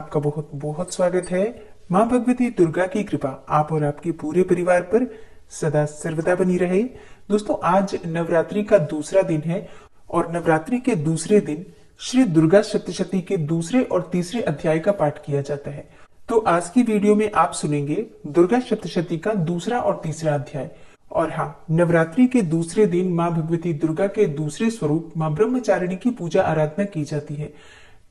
आपका बहुत बहुत स्वागत है। माँ भगवती दुर्गा की कृपा आप और आपके पूरे परिवार पर सदा सर्वदा बनी रहे। दोस्तों, आज नवरात्रि का दूसरा दिन है और नवरात्रि के दूसरे दिन श्री दुर्गा सप्तशती के दूसरे और तीसरे अध्याय का पाठ किया जाता है। तो आज की वीडियो में आप सुनेंगे दुर्गा सप्तशती का दूसरा और तीसरा अध्याय। और हाँ, नवरात्रि के दूसरे दिन माँ भगवती दुर्गा के दूसरे स्वरूप माँ ब्रह्मचारिणी की पूजा आराधना की जाती है।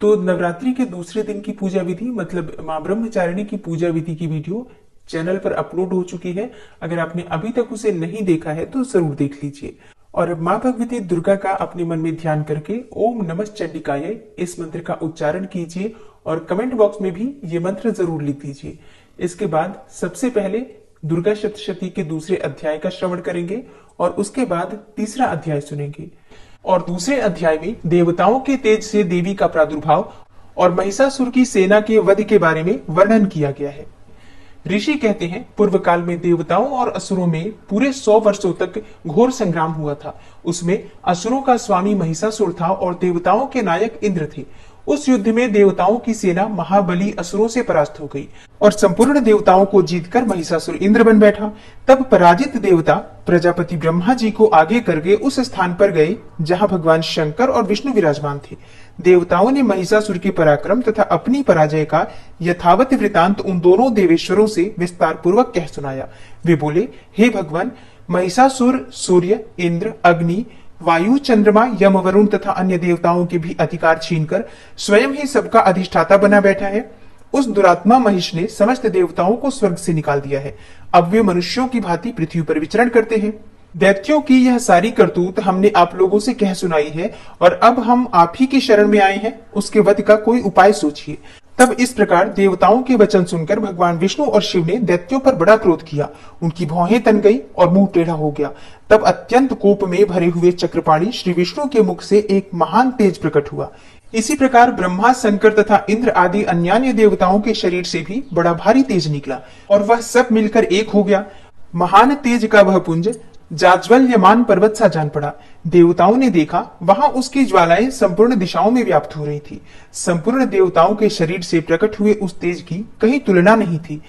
तो नवरात्रि के दूसरे दिन की पूजा विधि मतलब माँ ब्रह्मचारिणी की पूजा विधि की वीडियो चैनल पर अपलोड हो चुकी है। अगर आपने अभी तक उसे नहीं देखा है तो जरूर देख लीजिए। और अब माँ भगवती दुर्गा का अपने मन में ध्यान करके ओम नमः चंडिकाय इस मंत्र का उच्चारण कीजिए और कमेंट बॉक्स में भी ये मंत्र जरूर लिख दीजिए। इसके बाद सबसे पहले दुर्गा सप्तशती के दूसरे अध्याय का श्रवण करेंगे और उसके बाद तीसरा अध्याय सुनेंगे। और दूसरे अध्याय में देवताओं के तेज से देवी का प्रादुर्भाव और महिषासुर की सेना के वध के बारे में वर्णन किया गया है। ऋषि कहते हैं, पूर्व काल में देवताओं और असुरों में पूरे 100 वर्षों तक घोर संग्राम हुआ था। उसमें असुरों का स्वामी महिषासुर था और देवताओं के नायक इंद्र थे। उस युद्ध में देवताओं की सेना महाबली असुरों से परास्त हो गई और संपूर्ण देवताओं को जीतकर महिषासुर इंद्र बन बैठा। तब पराजित देवता प्रजापति ब्रह्मा जी को आगे करके उस स्थान पर गए जहां भगवान शंकर और विष्णु विराजमान थे। देवताओं ने महिषासुर के पराक्रम तथा अपनी पराजय का यथावत वृतांत उन दोनों देवेश्वरों से विस्तार पूर्वक कह सुनाया। वे बोले, हे भगवान, महिषासुर सूर्य, इंद्र, अग्नि, वायु, चंद्रमा, यम, वरुण तथा अन्य देवताओं के भी अधिकार छीनकर स्वयं ही सबका अधिष्ठाता बना बैठा है। उस दुरात्मा महिष ने समस्त देवताओं को स्वर्ग से निकाल दिया है। अब वे मनुष्यों की भांति पृथ्वी पर विचरण करते हैं। दैत्यों की यह सारी करतूत हमने आप लोगों से कह सुनाई है और अब हम आप ही की शरण में आए हैं। उसके वध का कोई उपाय सोचिए। तब इस प्रकार देवताओं के वचन सुनकर भगवान विष्णु और शिव ने दैत्यों पर बड़ा क्रोध किया। उनकी भौहें तन गई और मुंह टेढ़ा हो गया। तब अत्यंत कोप में भरे हुए चक्रपाणी श्री विष्णु के मुख से एक महान तेज प्रकट हुआ। इसी प्रकार ब्रह्मा, शंकर तथा इंद्र आदि अन्यान्य देवताओं के शरीर से भी बड़ा भारी तेज निकला और वह सब मिलकर एक हो गया। महान तेज का वह पुंज जाज्वल्यमान पर्वत सा जान पड़ा। देवताओं ने देखा, वहां उसकी ज्वालाएं संपूर्ण दिशाओं में व्याप्त हो रही थी। संपूर्ण देवताओं के शरीर से प्रकट हुए उस तेज की कहीं तुलना नहीं थी।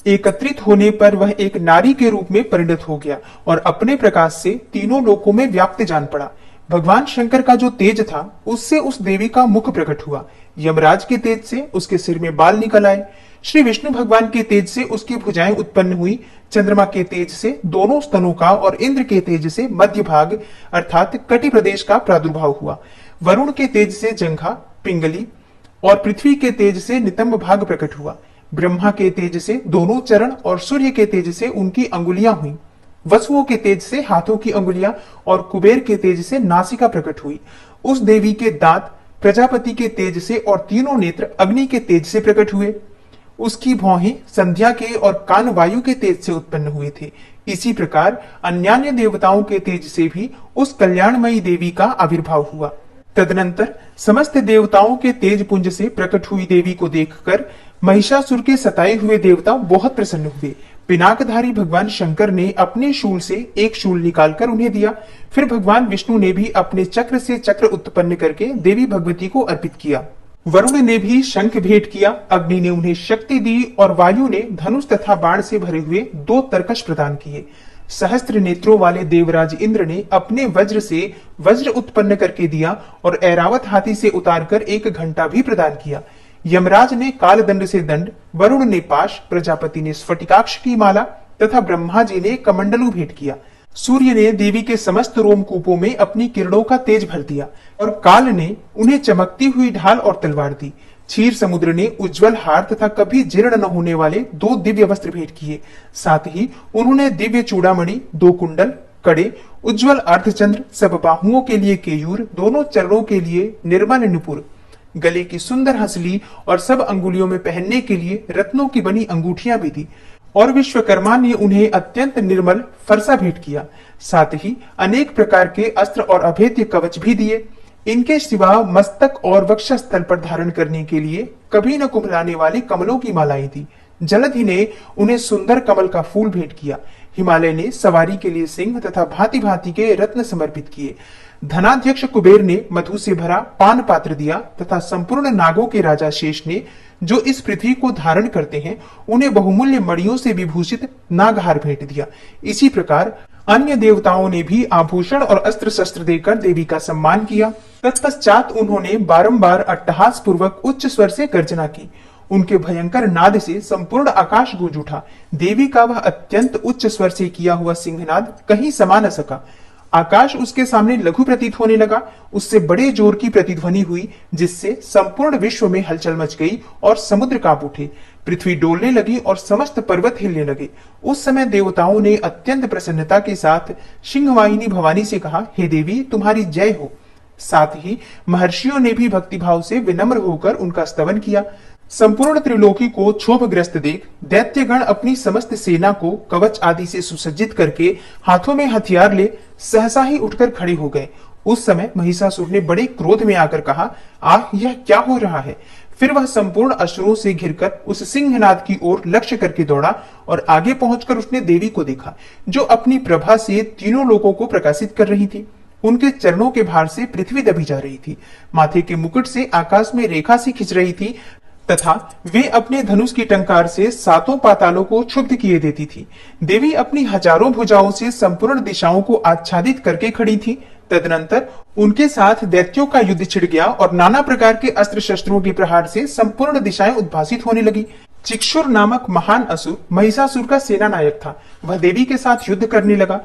एकत्रित होने पर वह एक नारी के रूप में परिणत हो गया और अपने प्रकाश से तीनों लोकों में व्याप्त जान पड़ा। भगवान शंकर का जो तेज था उससे उस देवी का मुख प्रकट हुआ। यमराज के तेज से उसके सिर में बाल निकल आए। श्री विष्णु भगवान के तेज से उसकी भुजाएं उत्पन्न हुई। चंद्रमा के तेज से दोनों स्तनों का और इंद्र के तेज से मध्य भाग अर्थात कटि प्रदेश का प्रादुर्भाव हुआ। वरुण के तेज से जंघा, पिंगली और पृथ्वी के तेज से नितंब भाग प्रकट हुआ। ब्रह्मा के तेज से दोनों चरण और सूर्य के तेज से उनकी अंगुलियां हुई। वसुओं के तेज से हाथों की अंगुलियां और कुबेर के तेज से नासिका प्रकट हुई। उस देवी के दांत प्रजापति के तेज से और तीनों नेत्र अग्नि के तेज से प्रकट हुए। उसकी भौहें संध्या के और कान वायु के तेज से उत्पन्न हुए थे। इसी प्रकार अन्यान्य देवताओं के तेज से भी उस कल्याणमयी देवी का आविर्भाव हुआ। तदनंतर समस्त देवताओं के तेज पुंज से प्रकट हुई देवी को देखकर महिषासुर के सताए हुए देवता बहुत प्रसन्न हुए। पिनाकधारी भगवान शंकर ने अपने शूल से एक शूल निकालकर उन्हें दिया। फिर भगवान विष्णु ने भी अपने चक्र से चक्र उत्पन्न करके देवी भगवती को अर्पित किया। वरुण ने भी शंख भेंट किया। अग्नि ने उन्हें शक्ति दी और वायु ने धनुष तथा बाण से भरे हुए 2 तरकश प्रदान किए। सहस्त्र नेत्रों वाले देवराज इंद्र ने अपने वज्र से वज्र उत्पन्न करके दिया और ऐरावत हाथी से उतारकर 1 घंटा भी प्रदान किया। यमराज ने कालदंड से दंड, वरुण ने पाश, प्रजापति ने स्फटिकाक्ष की माला तथा ब्रह्मा जी ने कमंडलू भेंट किया। सूर्य ने देवी के समस्त रोमकूपों में अपनी किरणों का तेज भर दिया और काल ने उन्हें चमकती हुई ढाल और तलवार दी। क्षीर समुद्र ने उज्जवल हार तथा कभी जीर्ण न होने वाले 2 दिव्य वस्त्र भेंट किए। साथ ही उन्होंने दिव्य चूड़ामणि, 2 कुंडल, कड़े, उज्जवल अर्धचंद्र, सब बाहुओं के लिए केयूर, दोनों चरणों के लिए निर्मल नुपुर, गले की सुंदर हंसली और सब अंगुलियों में पहनने के लिए रत्नों की बनी अंगूठियां भी दी। और विश्वकर्मा ने उन्हें अत्यंत निर्मल फरसा भेंट किया। साथ ही अनेक प्रकार के अस्त्र और अभेद्य कवच भी दिए। इनके सिवा मस्तक और वक्षस्थल पर धारण करने के लिए कभी न कुम्भलाने वाली कमलों की मालाएं दी। जलधि ने उन्हें सुंदर कमल का फूल भेंट किया। हिमालय ने सवारी के लिए सिंह तथा भांति भांति के रत्न समर्पित किए। धनाध्यक्ष कुबेर ने मधु से भरा पान पात्र दिया तथा संपूर्ण नागों के राजा शेष ने, जो इस पृथ्वी को धारण करते हैं, उन्हें बहुमूल्य मणियों से विभूषित नागहार भेंट दिया। इसी प्रकार अन्य देवताओं ने भी आभूषण और अस्त्र शस्त्र देकर देवी का सम्मान किया। तत्पश्चात उन्होंने बारंबार अट्टहास पूर्वक उच्च स्वर से गर्जना की। उनके भयंकर नाद से संपूर्ण आकाश गूंज उठा। देवी का वह अत्यंत उच्च स्वर से किया हुआ सिंहनाद कहीं समा न सका। आकाश उसके सामने लघु प्रतीत होने लगा। उससे बड़े जोर की प्रतिध्वनि हुई, जिससे संपूर्ण विश्व में हलचल मच गई और समुद्र कांप उठे। पृथ्वी डोलने लगी और समस्त पर्वत हिलने लगे। उस समय देवताओं ने अत्यंत प्रसन्नता के साथ सिंहवाहिनी भवानी से कहा, हे देवी, तुम्हारी जय हो। साथ ही महर्षियों ने भी भक्तिभाव से विनम्र होकर उनका स्तवन किया। संपूर्ण त्रिलोकी को क्षोभग्रस्त देख दैत्यगण अपनी समस्त सेना को कवच आदि से सुसज्जित करके हाथों में हथियार ले सहसा ही उठकर खड़े हो गए। उस समय महिषासुर ने बड़े क्रोध में आकर कहा, आह, यह क्या हो रहा है। फिर वह संपूर्ण असुरों से घिरकर उस सिंहनाद की ओर लक्ष्य करके दौड़ा और आगे पहुंचकर उसने देवी को देखा, जो अपनी प्रभा से तीनों लोगों को प्रकाशित कर रही थी। उनके चरणों के भार से पृथ्वी दबी जा रही थी। माथे के मुकुट से आकाश में रेखा सी खिंच रही थी तथा वे अपने धनुष की टंकार से सातों पातालों को क्षुब्ध किए देती थी। देवी अपनी हजारों भुजाओं से संपूर्ण दिशाओं को आच्छादित करके खड़ी थी। तदनंतर उनके साथ दैत्यों का युद्ध छिड़ गया और नाना प्रकार के अस्त्र शस्त्रों के प्रहार से संपूर्ण दिशाएं उद्भासित होने लगी। चिक्षुर नामक महान असुर महिषासुर का सेना नायक था। वह देवी के साथ युद्ध करने लगा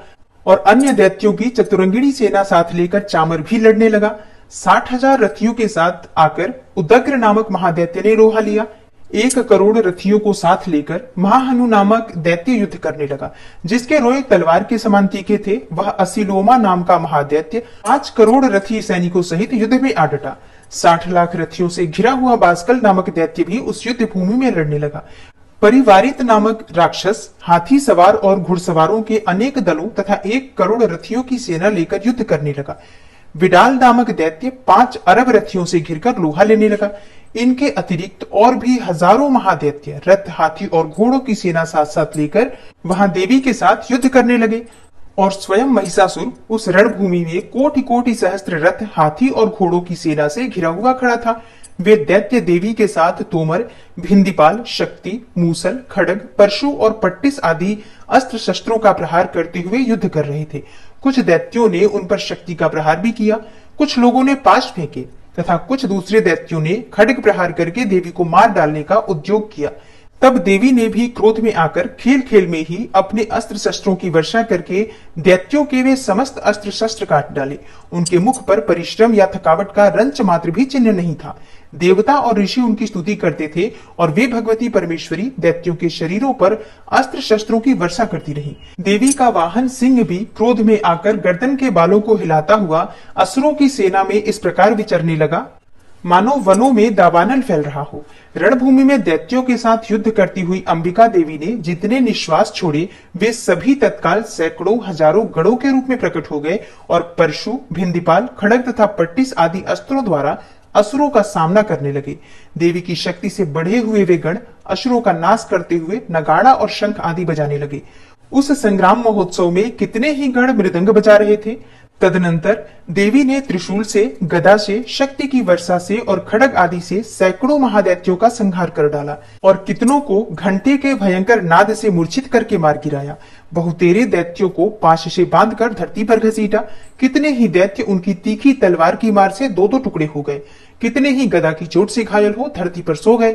और अन्य दैत्यों की चतुरंगिणी सेना साथ लेकर चामर भी लड़ने लगा। 60,000 रथियों के साथ आकर उदग्र नामक महादैत्य ने लोहा लिया। 1 करोड़ रथियों को साथ लेकर महाहनु नामक दैत्य युद्ध करने लगा, जिसके रोए तलवार के समान तीखे थे। वह असिलोमा नाम का महादैत्य 5 करोड़ रथी सैनिकों सहित युद्ध में आ डटा। 60 लाख रथियों से घिरा हुआ बास्कल नामक दैत्य भी उस युद्ध भूमि में लड़ने लगा। परिवारित नामक राक्षस हाथी सवार और घुड़सवारों के अनेक दलों तथा 1 करोड़ रथियों की सेना लेकर युद्ध करने लगा। विडाल नामक दैत्य 5 अरब रथियों से घिरकर लोहा लेने लगा। इनके अतिरिक्त और भी हजारों महादैत्य रथ, हाथी और घोड़ों की सेना साथ साथ लेकर वहां देवी के साथ युद्ध करने लगे। और स्वयं महिषासुर उस रणभूमि में कोटि कोटि सहस्त्र रथ, हाथी और घोड़ों की सेना से घिरा हुआ खड़ा था। वे दैत्य देवी के साथ तोमर, भिंदीपाल, शक्ति, मूसल, खड्ग, परशु और पट्टिस आदि अस्त्र शस्त्रों का प्रहार करते हुए युद्ध कर रहे थे। कुछ दैत्यों ने उन पर शक्ति का प्रहार भी किया। कुछ लोगों ने पाश फेंके तथा कुछ दूसरे दैत्यों ने खड्ग प्रहार करके देवी को मार डालने का उद्योग किया। तब देवी ने भी क्रोध में आकर खेल खेल में ही अपने अस्त्र शस्त्रों की वर्षा करके दैत्यों के वे समस्त अस्त्र शस्त्र काट डाले। उनके मुख पर परिश्रम या थकावट का रंच मात्र भी चिन्ह नहीं था। देवता और ऋषि उनकी स्तुति करते थे और वे भगवती परमेश्वरी दैत्यों के शरीरों पर अस्त्र शस्त्रों की वर्षा करती रही। देवी का वाहन सिंह भी क्रोध में आकर गर्दन के बालों को हिलाता हुआ असुरों की सेना में इस प्रकार विचरने लगा, मानो वनों में दावानल फैल रहा हो। रणभूमि में दैत्यों के साथ युद्ध करती हुई अंबिका देवी ने जितने निश्वास छोड़े, वे सभी तत्काल सैकड़ों हजारों गणों के रूप में प्रकट हो गए और परशु, भिंदीपाल, खड्ग तथा पट्टिस आदि अस्त्रों द्वारा असुरों का सामना करने लगे। देवी की शक्ति से बढ़े हुए वे गण असुरों का नाश करते हुए नगाड़ा और शंख आदि बजाने लगे। उस संग्राम महोत्सव में कितने ही गण मृदंग बजा रहे थे। तदनंतर देवी ने त्रिशूल से, गदा से, शक्ति की वर्षा से और खड्ग आदि से सैकड़ों महादैत्यों का संहार कर डाला और कितनों को घंटे के भयंकर नाद से मूर्छित करके मार गिराया। बहुतेरे दैत्यों को पाश से बांधकर धरती पर घसीटा। कितने ही दैत्य उनकी तीखी तलवार की मार से 2-2 टुकड़े हो गए। कितने ही गदा की चोट से घायल हो धरती पर सो गए।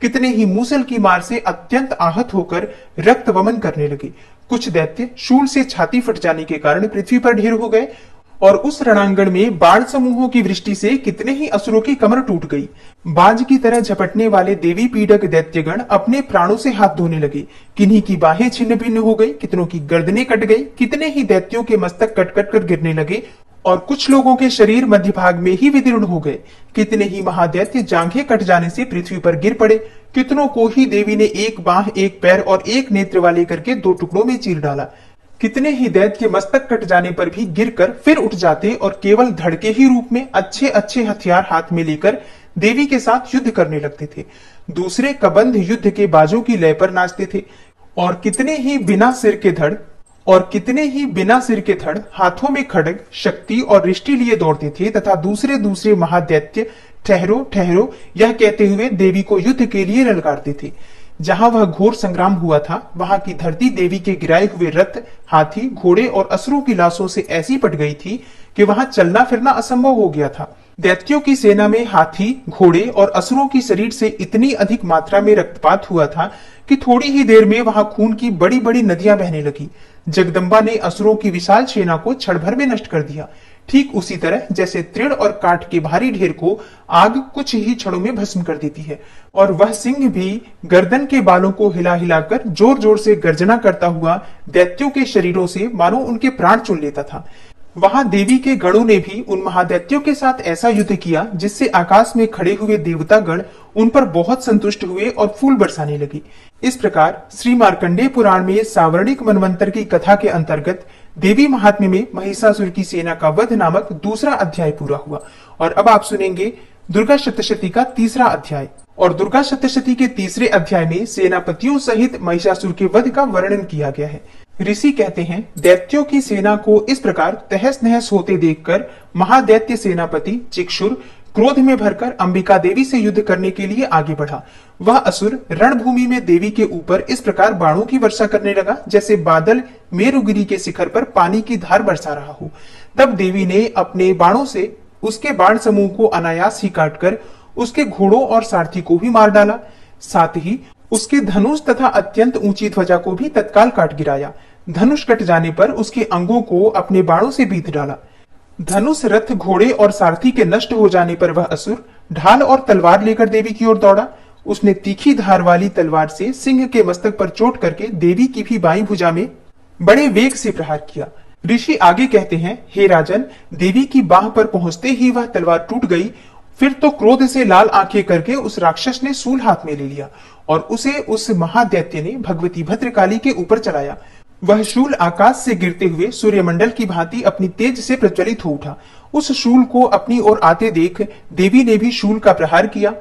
कितने ही मूसल की मार से अत्यंत आहत होकर रक्त वमन करने लगे। कुछ दैत्य शूल से छाती फट जाने के कारण पृथ्वी पर ढेर हो गए और उस रणांगण में बाण समूहों की वृष्टि से कितने ही असुरों की कमर टूट गई। बाज की तरह झपटने वाले देवी पीड़क दैत्यगण अपने प्राणों से हाथ धोने लगे। किन्हीं की बाहें छिन्न भिन्न हो गई, कितनों की गर्दनें कट गई, कितने ही दैत्यों के मस्तक कट कट कर गिरने लगे और कुछ लोगों के शरीर मध्य भाग में ही विदीर्ण हो गए। कितने ही महादैत्य जांघें कट जाने से पृथ्वी पर गिर पड़े। कितनों को ही देवी ने 1 बाह, 1 पैर और 1 नेत्र वाले करके 2 टुकड़ों में चीर डाला। कितने ही दैत्य मस्तक कट जाने पर भी गिरकर फिर उठ जाते और केवल धड़के ही रूप में अच्छे अच्छे हथियार हाथ में लेकर देवी के साथ युद्ध करने लगते थे। दूसरे कबंध युद्ध के बाजों की लय पर नाचते थे और कितने ही बिना सिर के धड़ और कितने ही बिना सिर के थड़, हाथों में खड्ग, शक्ति और रिष्टि लिए दौड़ते थे तथा दूसरे दूसरे महादैत्य ठहरो ठहरो यह कहते हुए देवी को युद्ध के लिए ललकारते थे। जहां वह घोर संग्राम हुआ था वहां की धरती देवी के गिराए हुए रथ, हाथी, घोड़े और असुरों की लाशों से ऐसी पट गई थी कि वहां चलना फिरना असंभव हो गया था। दैत्यों की सेना में हाथी, घोड़े और असुरों की शरीर से इतनी अधिक मात्रा में रक्तपात हुआ था कि थोड़ी ही देर में वहां खून की बड़ी बड़ी नदियां बहने लगी। जगदम्बा ने असुरों की विशाल सेना को क्षण भर में नष्ट कर दिया, ठीक उसी तरह जैसे तृण और काठ के भारी ढेर को आग कुछ ही क्षणों में भस्म कर देती है। और वह सिंह भी गर्दन के बालों को हिला हिलाकर जोर जोर से गर्जना करता हुआ दैत्यों के शरीरों से मानो उनके प्राण चुन लेता था। वहां देवी के गणों ने भी उन महादैत्यों के साथ ऐसा युद्ध किया जिससे आकाश में खड़े हुए देवता गण उन पर बहुत संतुष्ट हुए और फूल बरसाने लगे। इस प्रकार श्री मार्कंडेय पुराण में सावर्णिक मनवंतर की कथा के अंतर्गत देवी महात्म्य में महिषासुर की सेना का वध नामक दूसरा अध्याय पूरा हुआ। और अब आप सुनेंगे दुर्गा सप्तशती का तीसरा अध्याय। और दुर्गा सप्तशती के तीसरे अध्याय में सेनापतियों सहित महिषासुर के वध का वर्णन किया गया है। ऋषि कहते हैं, दैत्यों की सेना को इस प्रकार तहस नहस होते देखकर महादैत्य सेनापति चिक्षुर क्रोध में भरकर अंबिका देवी से युद्ध करने के लिए आगे बढ़ा। वह असुर रणभूमि में देवी के ऊपर इस प्रकार बाणों की वर्षा करने लगा जैसे बादल मेरुगिरी के शिखर पर पानी की धार बरसा रहा हो। तब देवी ने अपने बाणों से उसके बाण समूह को अनायास ही काटकर उसके घोड़ों और सारथी को भी मार डाला। साथ ही उसके धनुष तथा अत्यंत ऊंची ध्वजा को भी तत्काल काट गिराया। धनुष कट जाने पर उसके अंगों को अपने बाणों से बीत डाला। धनुष, रथ, घोड़े और सारथी के नष्ट हो जाने पर वह असुर ढाल और तलवार लेकर देवी की ओर दौड़ा। उसने तीखी धार वाली तलवार से सिंह के मस्तक पर चोट करके देवी की भी बाईं भुजा में बड़े वेग से प्रहार किया। ऋषि आगे कहते हैं, हे राजन, देवी की बाह पर पहुंचते ही वह तलवार टूट गई। फिर तो क्रोध से लाल आंखें करके उस राक्षस ने सूल हाथ में ले लिया और उसे उस महादैत्य ने भगवती भद्रकाली के ऊपर चलाया। वह शूल आकाश से गिरते हुए सूर्यमंडल की भांति अपनी तेज से प्रज्वलित हो उठा। उस शूल को अपनी ओर आते देख देवी ने भी शूल का प्रहार किया।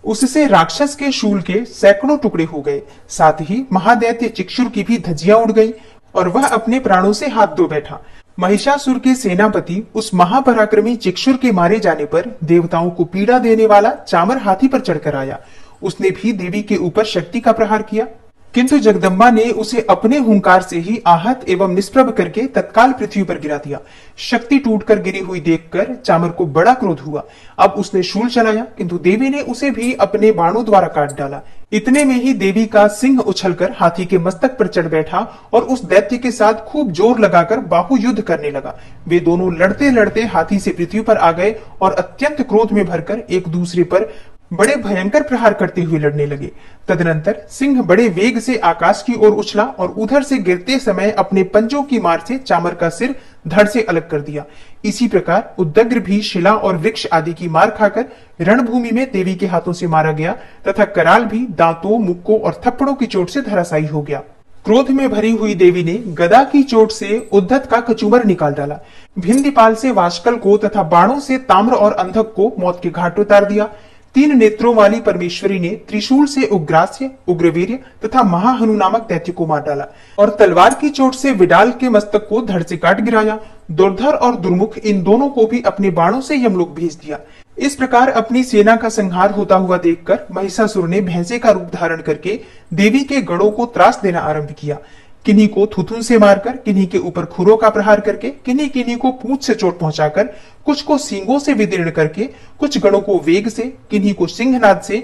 उससे राक्षस के शूल के सैकड़ों टुकड़े हो गए। साथ ही महादैत्य चिक्षुर की भी धज्जियां उड़ गई और वह अपने प्राणों से हाथ धो बैठा। महिषासुर के सेनापति उस महापराक्रमी चिक्षुर के मारे जाने पर देवताओं को पीड़ा देने वाला चामर हाथी पर चढ़कर आया। उसने भी देवी के ऊपर शक्ति का प्रहार किया, किंतु जगदम्बा ने उसे अपने हुंकार से ही आहत एवं निष्प्रभ करके तत्काल पृथ्वी पर गिरा दिया। शक्ति टूटकर गिरी हुई देखकर चामर को बड़ा क्रोध हुआ। अब उसने शूल चलाया, किंतु देवी ने उसे भी अपने बाणों द्वारा काट डाला। इतने में ही देवी का सिंह उछलकर हाथी के मस्तक पर चढ़ बैठा और उस दैत्य के साथ खूब जोर लगाकर बाहु युद्ध करने लगा। वे दोनों लड़ते लड़ते हाथी से पृथ्वी पर आ गए और अत्यंत क्रोध में भरकर एक दूसरे पर बड़े भयंकर प्रहार करते हुए लड़ने लगे। तदनंतर सिंह बड़े वेग से आकाश की ओर उछला और उधर से गिरते समय अपने पंजों की मार से चामर का सिर धड़ से अलग कर दिया। इसी प्रकार उद्दग्र भी शिला और वृक्ष आदि की मार खाकर रणभूमि में देवी के हाथों से मारा गया तथा कराल भी दांतों, मुक्कों और थप्पड़ों की चोट से धराशायी हो गया। क्रोध में भरी हुई देवी ने गदा की चोट से उद्धत का कचूमर निकाल डाला। भिंदीपाल से वाशकल को तथा बाणों से ताम्र और अंधक को मौत के घाट उतार दिया। 3 नेत्रों वाली परमेश्वरी ने त्रिशूल से उग्रास्य, उग्रवीर्य तथा महाहनु नामक दैत्य को मार डाला और तलवार की चोट से विडाल के मस्तक को धड़ से काट गिराया। दुर्धर और दुर्मुख इन दोनों को भी अपने बाणों से यमलोक भेज दिया। इस प्रकार अपनी सेना का संहार होता हुआ देखकर महिषासुर ने भैंसे का रूप धारण करके देवी के गणों को त्रास देना आरंभ किया। किन्हीं को थुथुन से मारकर, किन्हीं के ऊपर खुरों का प्रहार करके, किन्हीं किन्हीं को पूंछ से चोट पहुंचाकर, कुछ को सींगों से विदीर्ण करके, कुछ गणों को वेग से, किन्हीं को सिंहनाद से,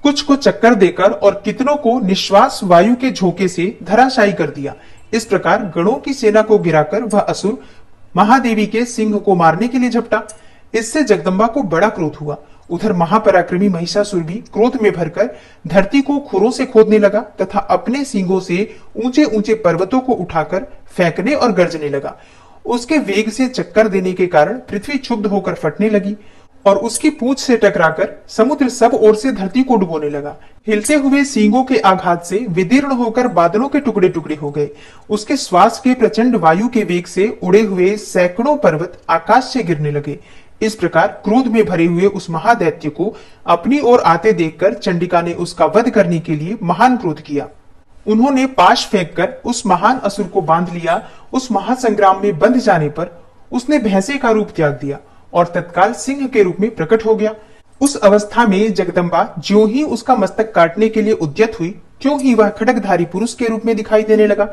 कुछ को चक्कर देकर और कितनों को निश्वास वायु के झोंके से धराशायी कर दिया। इस प्रकार गणों की सेना को गिराकर वह असुर महादेवी के सिंह को मारने के लिए झपटा। इससे जगदम्बा को बड़ा क्रोध हुआ। उधर महापराक्रमी महिषासुर भी क्रोध में भरकर धरती को खुरों से खोदने लगा तथा अपने सींगों से ऊंचे ऊंचे पर्वतों को उठाकर फेंकने और गर्जने लगा। उसके वेग से चक्कर देने के कारण पृथ्वी क्षुब्ध होकर फटने लगी और उसकी पूंछ से टकराकर समुद्र सब ओर से धरती को डुबोने लगा। हिलते हुए सींगों के आघात से विदीर्ण होकर बादलों के टुकड़े टुकड़े हो गए। उसके श्वास के प्रचंड वायु के वेग से उड़े हुए सैकड़ों पर्वत आकाश से गिरने लगे। इस प्रकार क्रोध में भरे हुए उस महादैत्य को अपनी ओर आते देखकर चंडिका ने उसका वध करने के लिए महान क्रोध किया। उन्होंने पाश फेंककर उस महान असुर को बांध लिया। उस महासंग्राम में बंध जाने पर उसने भैंसे का रूप त्याग दिया और तत्काल सिंह के रूप में प्रकट हो गया। उस अवस्था में जगदम्बा ज्यों ही उसका मस्तक काटने के लिए उद्यत हुई, त्यों ही वह खड्गधारी पुरुष के रूप में दिखाई देने लगा।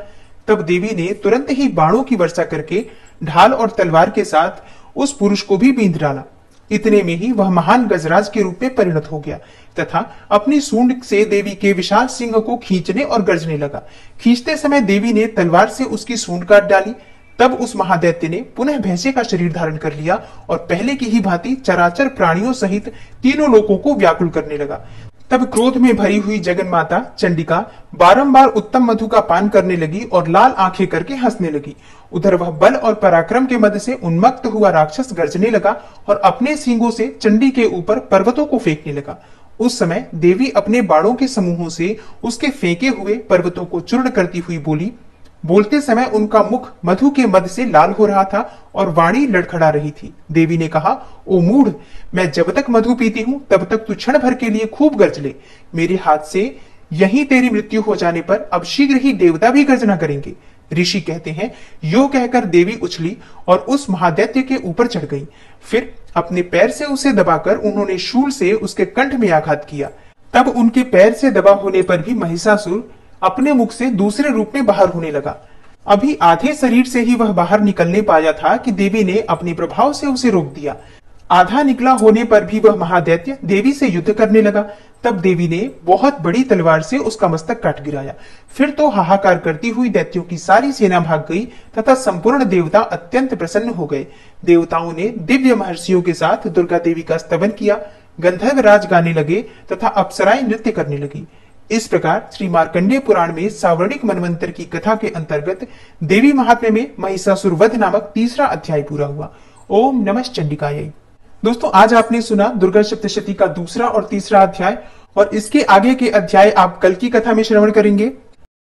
तब देवी ने तुरंत ही बाणों की वर्षा करके ढाल और तलवार के साथ उस पुरुष को भी बींध डाला। इतने में ही वह महान गजराज के रूप में परिणत हो गया तथा अपनी सूंड से देवी के विशाल सिंह को खींचने और गर्जने लगा। खींचते समय देवी ने तलवार से उसकी सूंड काट डाली। तब उस महादैत्य ने पुनः भैंसे का शरीर धारण कर लिया और पहले की ही भांति चराचर प्राणियों सहित तीनों लोगों को व्याकुल करने लगा। तब क्रोध में भरी हुई जगन्माता चंडिका बारंबार उत्तम मधु का पान करने लगी और लाल आंखें करके हंसने लगी। उधर वह बल और पराक्रम के मद से उन्मत्त हुआ राक्षस गर्जने लगा और अपने सींगों से चंडी के ऊपर पर्वतों को फेंकने लगा। उस समय देवी अपने बाणों के समूहों से उसके फेंके हुए पर्वतों को चूर्ण करती हुई बोली। बोलते समय उनका मुख मधु के मद से लाल हो रहा था और वाणी लड़खड़ा रही थी। देवी ने कहा, ओ मूढ़, मैं जब तक मधु पीती हूं तब तक तू क्षण भर के लिए खूब गर्ज ले। मेरे हाथ से यहीं तेरी मृत्यु हो जाने पर अब शीघ्र ही देवता भी गर्जना करेंगे। ऋषि कहते हैं, यो कहकर देवी उछली और उस महादैत्य के ऊपर चढ़ गई। फिर अपने पैर से उसे दबाकर उन्होंने शूल से उसके कंठ में आघात किया। तब उनके पैर से दबा होने पर भी महिषासुर अपने मुख से दूसरे रूप में बाहर होने लगा। अभी आधे शरीर से ही वह बाहर निकलने पाया था कि देवी ने अपने प्रभाव से उसे रोक दिया। आधा निकला होने पर भी वह महादैत्य देवी से युद्ध करने लगा। तब देवी ने बहुत बड़ी तलवार से उसका मस्तक काट गिराया। फिर तो हाहाकार करती हुई दैत्यों की सारी सेना भाग गई तथा संपूर्ण देवता अत्यंत प्रसन्न हो गए। देवताओं ने दिव्य महर्षियों के साथ दुर्गा देवी का स्तवन किया। गंधर्व राज गाने लगे तथा अप्सराएं नृत्य करने लगी। इस प्रकार श्री मार्कंडेय पुराण में सावर्णिक मनवंतर की कथा के अंतर्गत देवी महात्म्य में महिषासुर वध नामक तीसरा अध्याय पूरा हुआ। ओम नमः चंडिकायै। दोस्तों, आज आपने सुना दुर्गा सप्तशती का दूसरा और तीसरा अध्याय, और इसके आगे के अध्याय आप कल की कथा में श्रवण करेंगे।